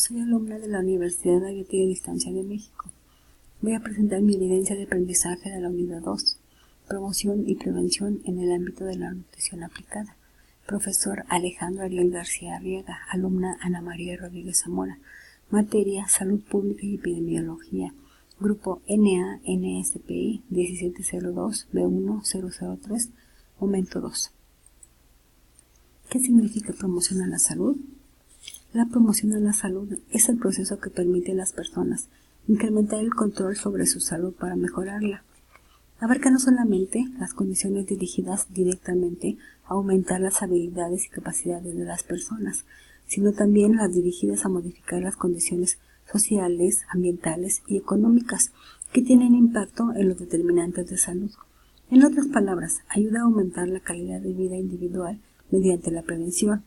Soy alumna de la Universidad Abierta y a Distancia de México. Voy a presentar mi evidencia de aprendizaje de la Unidad 2, Promoción y Prevención en el ámbito de la nutrición aplicada. Profesor Alejandro Ariel García Arriaga, alumna Ana María Rodríguez Zamora. Materia Salud Pública y Epidemiología. Grupo NA-NSPI 1702-B1003, momento 2. ¿Qué significa promoción a la salud? La promoción a la salud es el proceso que permite a las personas incrementar el control sobre su salud para mejorarla. Abarca no solamente las condiciones dirigidas directamente a aumentar las habilidades y capacidades de las personas, sino también las dirigidas a modificar las condiciones sociales, ambientales y económicas que tienen impacto en los determinantes de salud. En otras palabras, ayuda a aumentar la calidad de vida individual mediante la prevención.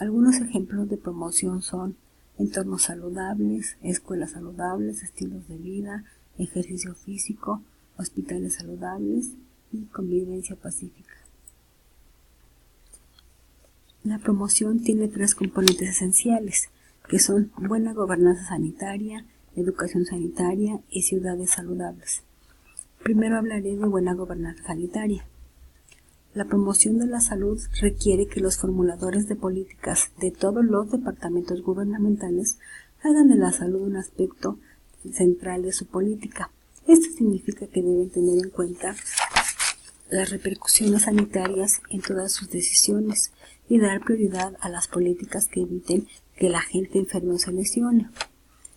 Algunos ejemplos de promoción son entornos saludables, escuelas saludables, estilos de vida, ejercicio físico, hospitales saludables y convivencia pacífica. La promoción tiene 3 componentes esenciales, que son buena gobernanza sanitaria, educación sanitaria y ciudades saludables. Primero hablaré de buena gobernanza sanitaria. La promoción de la salud requiere que los formuladores de políticas de todos los departamentos gubernamentales hagan de la salud un aspecto central de su política. Esto significa que deben tener en cuenta las repercusiones sanitarias en todas sus decisiones y dar prioridad a las políticas que eviten que la gente enferme o se lesione.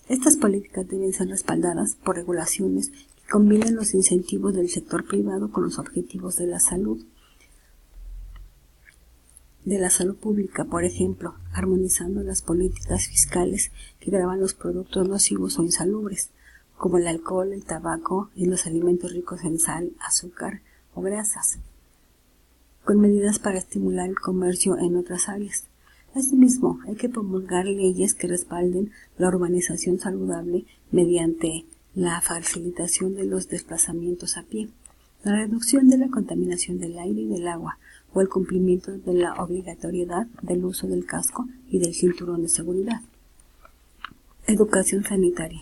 Estas políticas deben ser respaldadas por regulaciones que combinen los incentivos del sector privado con los objetivos de la salud pública, por ejemplo, armonizando las políticas fiscales que gravan los productos nocivos o insalubres, como el alcohol, el tabaco y los alimentos ricos en sal, azúcar o grasas, con medidas para estimular el comercio en otras áreas. Asimismo, hay que promulgar leyes que respalden la urbanización saludable mediante la facilitación de los desplazamientos a pie, la reducción de la contaminación del aire y del agua, o el cumplimiento de la obligatoriedad del uso del casco y del cinturón de seguridad. Educación sanitaria.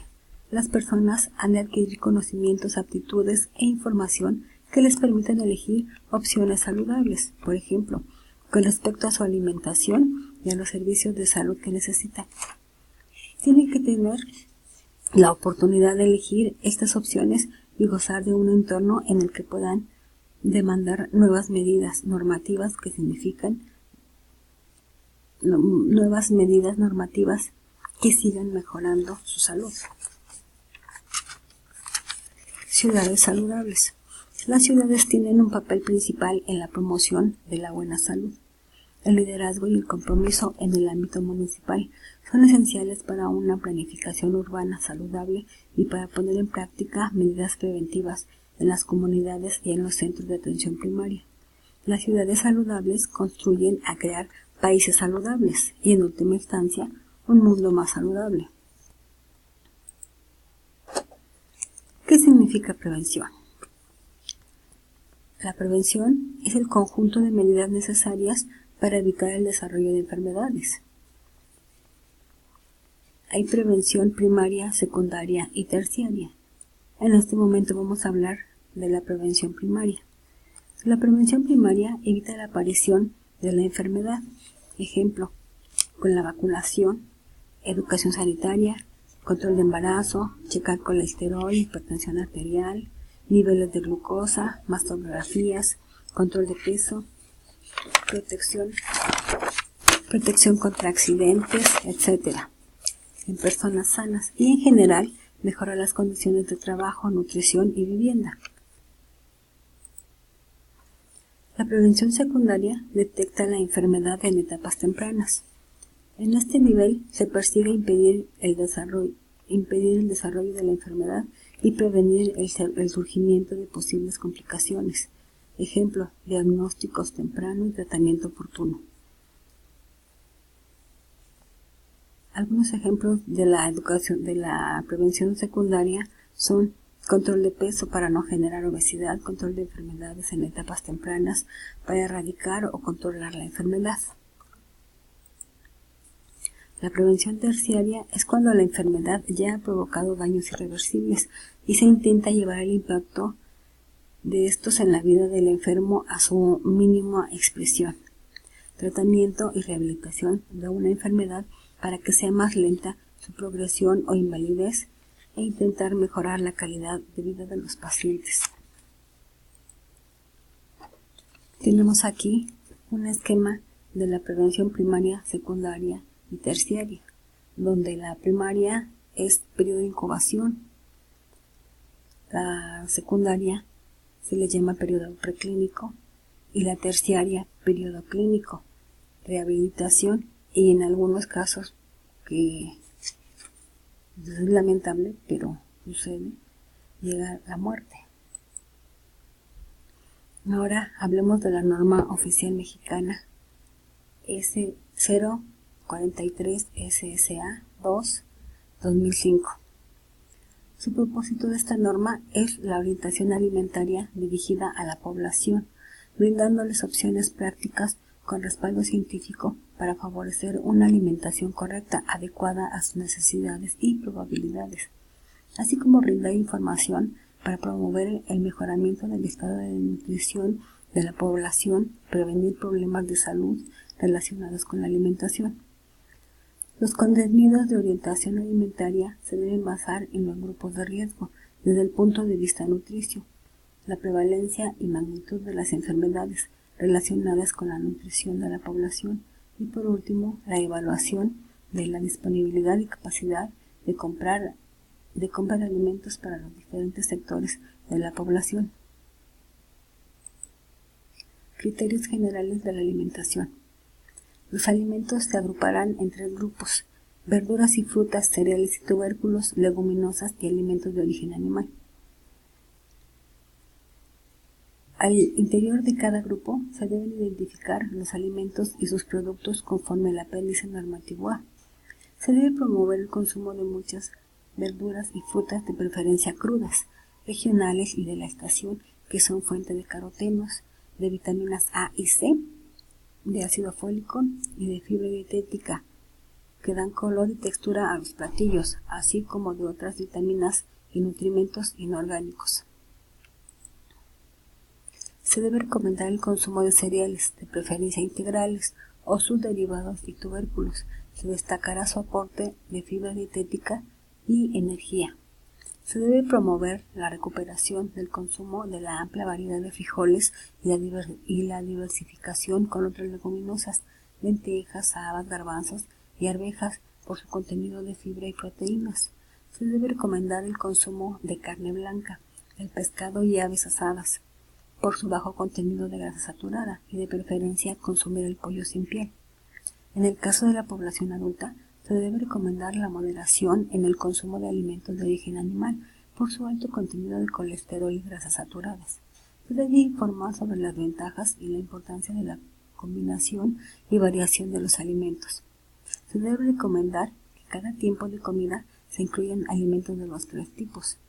Las personas han de adquirir conocimientos, aptitudes e información que les permitan elegir opciones saludables, por ejemplo, con respecto a su alimentación y a los servicios de salud que necesitan. Tienen que tener la oportunidad de elegir estas opciones y gozar de un entorno en el que puedan demandar nuevas medidas normativas que significan nuevas medidas normativas que sigan mejorando su salud. Ciudades saludables. Las ciudades tienen un papel principal en la promoción de la buena salud. El liderazgo y el compromiso en el ámbito municipal son esenciales para una planificación urbana saludable y para poner en práctica medidas preventivas en las comunidades y en los centros de atención primaria. Las ciudades saludables contribuyen a crear países saludables y, en última instancia, un mundo más saludable. ¿Qué significa prevención? La prevención es el conjunto de medidas necesarias para evitar el desarrollo de enfermedades. Hay prevención primaria, secundaria y terciaria. En este momento vamos a hablar de la prevención primaria. La prevención primaria evita la aparición de la enfermedad. Ejemplo, con la vacunación, educación sanitaria, control de embarazo, checar colesterol, hipertensión arterial, niveles de glucosa, mastografías, control de peso, protección contra accidentes, etc. en personas sanas y en general mejora las condiciones de trabajo, nutrición y vivienda. La prevención secundaria detecta la enfermedad en etapas tempranas. En este nivel se persigue impedir el desarrollo de la enfermedad y prevenir el surgimiento de posibles complicaciones. Ejemplo, diagnósticos tempranos y tratamiento oportuno. Algunos ejemplos de la prevención secundaria son control de peso para no generar obesidad, control de enfermedades en etapas tempranas para erradicar o controlar la enfermedad. La prevención terciaria es cuando la enfermedad ya ha provocado daños irreversibles y se intenta llevar el impacto de estos en la vida del enfermo a su mínima expresión. Tratamiento y rehabilitación de una enfermedad para que sea más lenta su progresión o invalidez e intentar mejorar la calidad de vida de los pacientes. Tenemos aquí un esquema de la prevención primaria, secundaria y terciaria, donde la primaria es periodo de incubación, la secundaria se le llama periodo preclínico y la terciaria periodo clínico, rehabilitación y en algunos casos, que es lamentable pero sucede, llega la muerte. Ahora hablemos de la norma oficial mexicana S043 SSA 2 2005. Su propósito de esta norma es la orientación alimentaria dirigida a la población, brindándoles opciones prácticas con respaldo científico para favorecer una alimentación correcta, adecuada a sus necesidades y probabilidades, así como brindar información para promover el mejoramiento del estado de nutrición de la población, prevenir problemas de salud relacionados con la alimentación. Los contenidos de orientación alimentaria se deben basar en los grupos de riesgo desde el punto de vista nutricio, la prevalencia y magnitud de las enfermedades relacionadas con la nutrición de la población y por último la evaluación de la disponibilidad y capacidad de comprar alimentos para los diferentes sectores de la población. Criterios generales de la alimentación. Los alimentos se agruparán en 3 grupos: verduras y frutas, cereales y tubérculos, leguminosas y alimentos de origen animal. Al interior de cada grupo se deben identificar los alimentos y sus productos conforme al apéndice normativo A. Se debe promover el consumo de muchas verduras y frutas, de preferencia crudas, regionales y de la estación, que son fuente de carotenos, de vitaminas A y C, de ácido fólico y de fibra dietética, que dan color y textura a los platillos, así como de otras vitaminas y nutrimentos inorgánicos. Se debe recomendar el consumo de cereales, de preferencia integrales, o sus derivados y tubérculos. Se destacará su aporte de fibra dietética y energía. Se debe promover la recuperación del consumo de la amplia variedad de frijoles y la diversificación con otras leguminosas, lentejas, habas, garbanzos y arvejas por su contenido de fibra y proteínas. Se debe recomendar el consumo de carne blanca, el pescado y aves asadas, por su bajo contenido de grasa saturada y de preferencia consumir el pollo sin piel. En el caso de la población adulta, se debe recomendar la moderación en el consumo de alimentos de origen animal por su alto contenido de colesterol y grasas saturadas. Se debe informar sobre las ventajas y la importancia de la combinación y variación de los alimentos. Se debe recomendar que cada tiempo de comida se incluyan alimentos de los 3 tipos.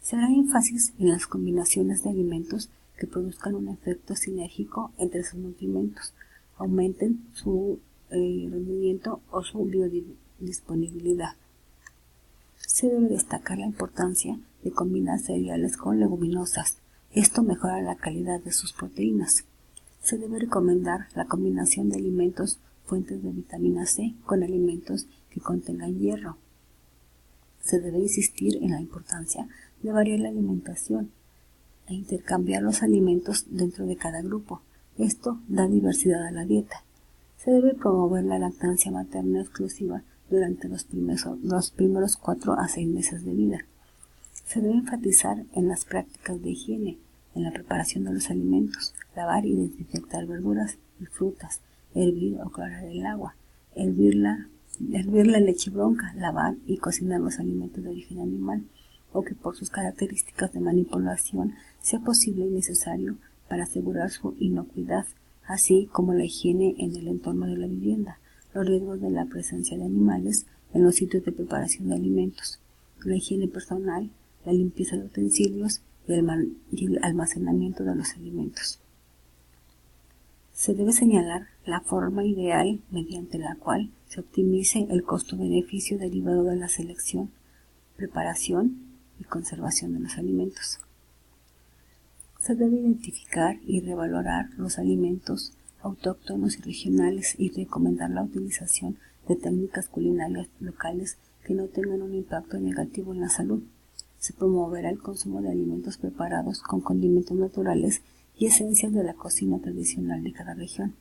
Se hará énfasis en las combinaciones de alimentos que produzcan un efecto sinérgico entre sus nutrimentos, aumenten su rendimiento o su biodisponibilidad. Se debe destacar la importancia de combinar cereales con leguminosas. Esto mejora la calidad de sus proteínas. Se debe recomendar la combinación de alimentos fuentes de vitamina C con alimentos que contengan hierro. Se debe insistir en la importancia de variar la alimentación e intercambiar los alimentos dentro de cada grupo. Esto da diversidad a la dieta. Se debe promover la lactancia materna exclusiva durante los primeros 4 a 6 meses de vida. Se debe enfatizar en las prácticas de higiene, en la preparación de los alimentos, lavar y desinfectar verduras y frutas, hervir o clorar el agua, hervir la leche bronca, lavar y cocinar los alimentos de origen animal, o que por sus características de manipulación sea posible y necesario para asegurar su inocuidad, así como la higiene en el entorno de la vivienda, los riesgos de la presencia de animales en los sitios de preparación de alimentos, la higiene personal, la limpieza de utensilios y el almacenamiento de los alimentos. Se debe señalar la forma ideal mediante la cual se optimice el costo-beneficio derivado de la selección, preparación y conservación de los alimentos. Se debe identificar y revalorar los alimentos autóctonos y regionales y recomendar la utilización de técnicas culinarias locales que no tengan un impacto negativo en la salud. Se promoverá el consumo de alimentos preparados con condimentos naturales y esencias de la cocina tradicional de cada región.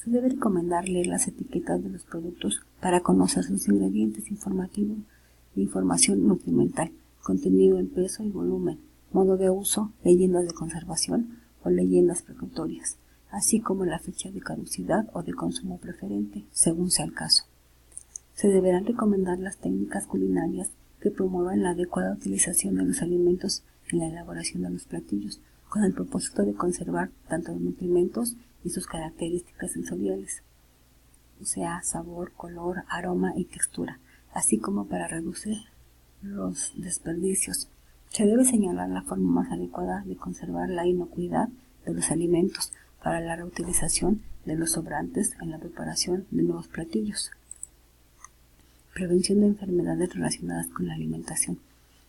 Se debe recomendar leer las etiquetas de los productos para conocer sus ingredientes, información nutrimental, contenido en peso y volumen, modo de uso, leyendas de conservación o leyendas precautorias, así como la fecha de caducidad o de consumo preferente, según sea el caso. Se deberán recomendar las técnicas culinarias que promuevan la adecuada utilización de los alimentos en la elaboración de los platillos, con el propósito de conservar tanto los nutrimentos y sus características sensoriales, o sea, sabor, color, aroma y textura, así como para reducir los desperdicios. Se debe señalar la forma más adecuada de conservar la inocuidad de los alimentos para la reutilización de los sobrantes en la preparación de nuevos platillos. Prevención de enfermedades relacionadas con la alimentación.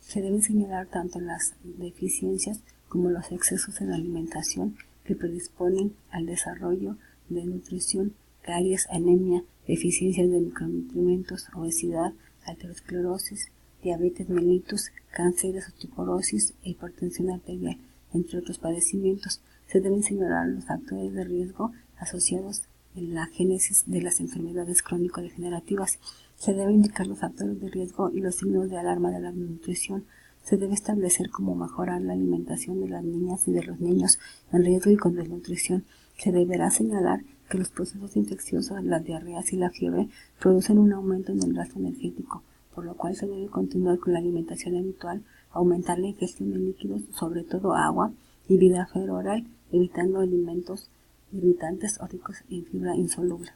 Se deben señalar tanto las deficiencias como los excesos en la alimentación que predisponen al desarrollo de nutrición, caries, anemia, deficiencias de micronutrientes, obesidad, aterosclerosis, diabetes mellitus, cánceres, osteoporosis e hipertensión arterial, entre otros padecimientos. Se deben señalar los factores de riesgo asociados en la génesis de las enfermedades crónico-degenerativas. Se debe indicar los factores de riesgo y los signos de alarma de la nutrición. Se debe establecer cómo mejorar la alimentación de las niñas y de los niños en riesgo y con desnutrición. Se deberá señalar que los procesos infecciosos, las diarreas y la fiebre producen un aumento en el gasto energético, por lo cual se debe continuar con la alimentación habitual, aumentar la ingestión de líquidos, sobre todo agua, y vida oral, evitando alimentos irritantes o ricos en fibra insoluble.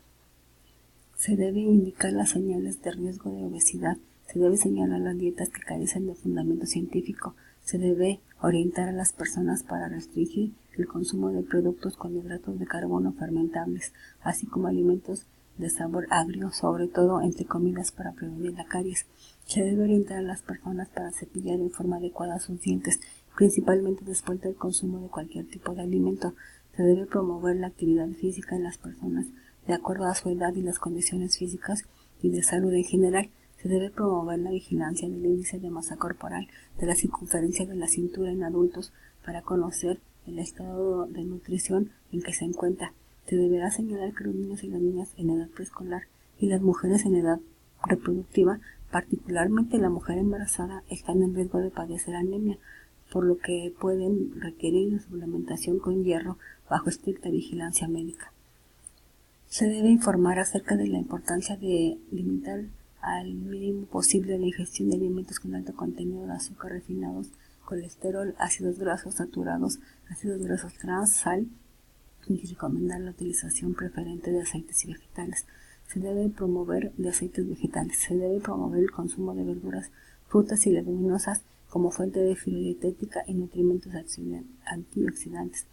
Se debe indicar las señales de riesgo de obesidad. Se debe señalar las dietas que carecen de fundamento científico. Se debe orientar a las personas para restringir el consumo de productos con hidratos de carbono fermentables, así como alimentos de sabor agrio, sobre todo entre comidas para prevenir la caries. Se debe orientar a las personas para cepillar en forma adecuada sus dientes, principalmente después del consumo de cualquier tipo de alimento. Se debe promover la actividad física en las personas de acuerdo a su edad y las condiciones físicas y de salud en general. Se debe promover la vigilancia del índice de masa corporal, de la circunferencia de la cintura en adultos para conocer el estado de nutrición en que se encuentra. Se deberá señalar que los niños y las niñas en edad preescolar y las mujeres en edad reproductiva, particularmente la mujer embarazada, están en riesgo de padecer anemia, por lo que pueden requerir suplementación con hierro bajo estricta vigilancia médica. Se debe informar acerca de la importancia de limitar al mínimo posible la ingestión de alimentos con alto contenido de azúcar refinados, colesterol, ácidos grasos saturados, ácidos grasos trans, sal, y recomendar la utilización preferente de aceites y vegetales. Se debe promover el consumo de verduras, frutas y leguminosas como fuente de fibra dietética y nutrimentos antioxidantes.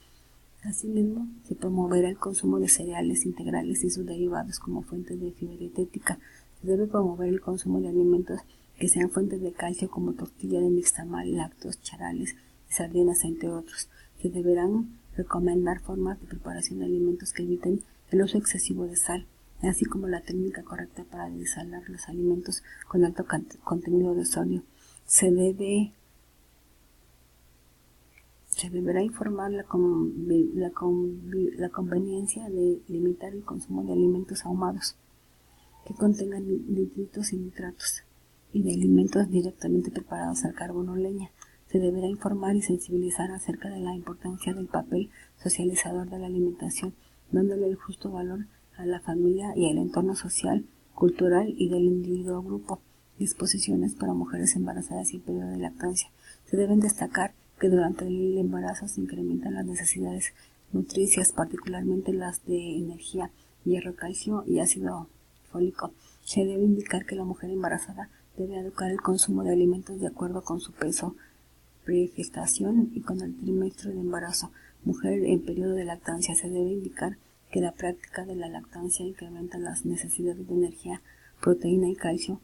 Asimismo, se promoverá el consumo de cereales integrales y sus derivados como fuentes de fibra dietética. Se debe promover el consumo de alimentos que sean fuentes de calcio como tortilla de nixtamal, lácteos, charales y sardinas, entre otros. Se deberán recomendar formas de preparación de alimentos que eviten el uso excesivo de sal, así como la técnica correcta para desalar los alimentos con alto contenido de sodio. Se deberá informar la conveniencia de limitar el consumo de alimentos ahumados que contengan nitritos y nitratos y de alimentos directamente preparados al carbón o leña. Se deberá informar y sensibilizar acerca de la importancia del papel socializador de la alimentación, dándole el justo valor a la familia y al entorno social, cultural y del individuo o grupo. Disposiciones para mujeres embarazadas y en periodo de lactancia. Se deben destacar que durante el embarazo se incrementan las necesidades nutricias, particularmente las de energía, hierro, calcio y ácido fólico. Se debe indicar que la mujer embarazada debe adecuar el consumo de alimentos de acuerdo con su peso, pregestación y con el trimestre de embarazo. Mujer en periodo de lactancia, se debe indicar que la práctica de la lactancia incrementa las necesidades de energía, proteína y calcio